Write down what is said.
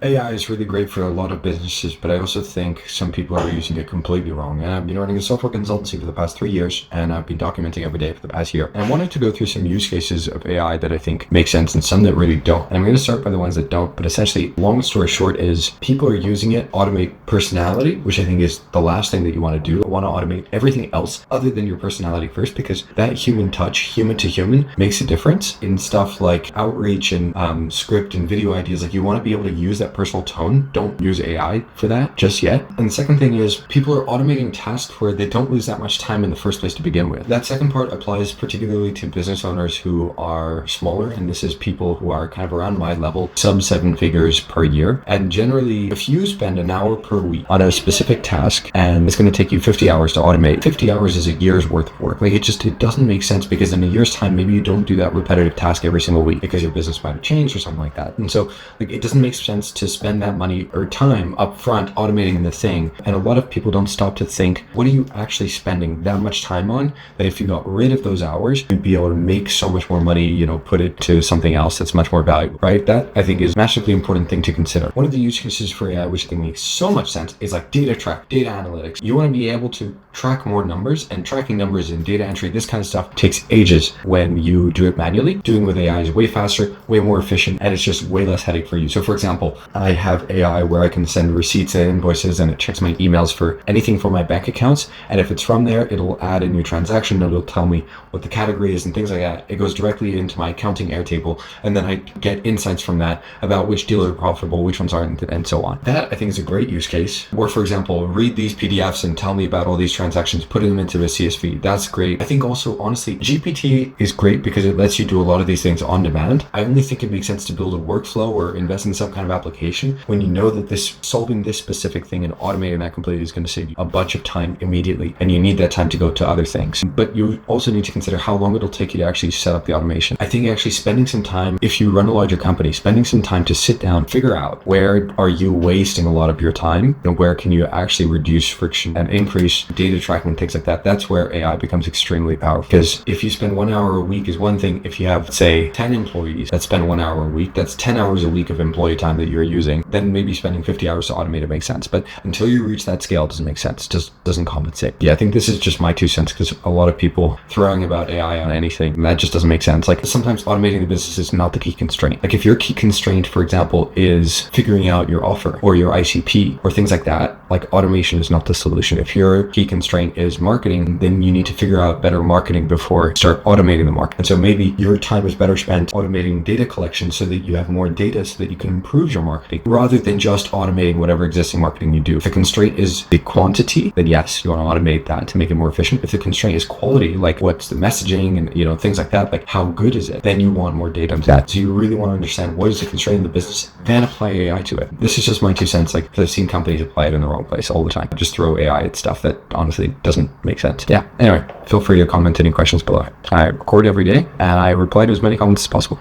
AI is really great for a lot of businesses, but I also think some people are using it completely wrong. And I've been running a software consultancy for the past 3 years, and I've been documenting every day for the past year. And I wanted to go through some use cases of AI that I think make sense and some that really don't. And I'm going to start by the ones that don't, but essentially, long story short is people are using it to automate personality, which I think is the last thing that you want to do. You want to automate everything else other than your personality first, because that human touch, human to human, makes a difference in stuff like outreach and script and video ideas. Like, you want to be able to use that personal tone. Don't use AI for that just yet. And the second thing is people are automating tasks where they don't lose that much time in the first place to begin with. That second part applies particularly to business owners who are smaller, and this is people who are kind of around my level, sub 7 figures per year. And generally, if you spend an hour per week on a specific task and it's going to take you 50 hours to automate, 50 hours is a year's worth of work. Like, it doesn't make sense, because in a year's time, maybe you don't do that repetitive task every single week because your business might have changed or something like that. And so, like, it doesn't make sense to spend that money or time up front automating the thing. And a lot of people don't stop to think, what are you actually spending that much time on, that if you got rid of those hours, you'd be able to make so much more money, put it to something else that's much more valuable, right? That, I think, is a massively important thing to consider. One of the use cases for AI, which I think makes so much sense, is like data analytics. You want to be able to track more numbers, and tracking numbers in data entry, this kind of stuff takes ages when you do it manually. Doing with AI is way faster, way more efficient, and it's just way less headache for you. So for example, I have AI where I can send receipts and invoices, and it checks my emails for anything from my bank accounts. And if it's from there, it'll add a new transaction. It'll tell me what the category is and things like that. It goes directly into my accounting Airtable, and then I get insights from that about which deals are profitable, which ones aren't, and so on. That, I think, is a great use case. Or for example, read these PDFs and tell me about all these transactions, putting them into a CSV. That's great. I think also, honestly, GPT is great because it lets you do a lot of these things on demand. I only think it makes sense to build a workflow or invest in some kind of application when you know that solving this specific thing and automating that completely is going to save you a bunch of time immediately, and you need that time to go to other things. But you also need to consider how long it'll take you to actually set up the automation. I think actually spending some time, if you run a larger company, spending some time to sit down, figure out where are you wasting a lot of your time, and where can you actually reduce friction and increase data tracking and things like that. That's where AI becomes extremely powerful. Because if you spend 1 hour a week is one thing. If you have, say, 10 employees that spend 1 hour a week, that's 10 hours a week of employee time that you're using. Then maybe spending 50 hours to automate it makes sense. But until you reach that scale, it doesn't make sense. It just doesn't compensate. Yeah, I think this is just my 2 cents, because a lot of people throwing about AI on anything, that just doesn't make sense. Like, sometimes automating the business is not the key constraint. Like, if your key constraint, for example, is figuring out your offer or your ICP or things like that, like, automation is not the solution. If your key constraint is marketing, then you need to figure out better marketing before you start automating the market. And so maybe your time is better spent automating data collection so that you have more data so that you can improve your marketing, rather than just automating whatever existing marketing you do. If the constraint is the quantity, then yes, you want to automate that to make it more efficient. If the constraint is quality, like what's the messaging and things like that, like how good is it, then you want more data on that. So you really want to understand what is the constraint in the business, then apply AI to it. This is just my 2 cents. Like, I've seen companies apply it in the wrong place all the time. Just throw AI at stuff that honestly doesn't make sense. Yeah. Anyway, feel free to comment any questions below. I record every day and I reply to as many comments as possible.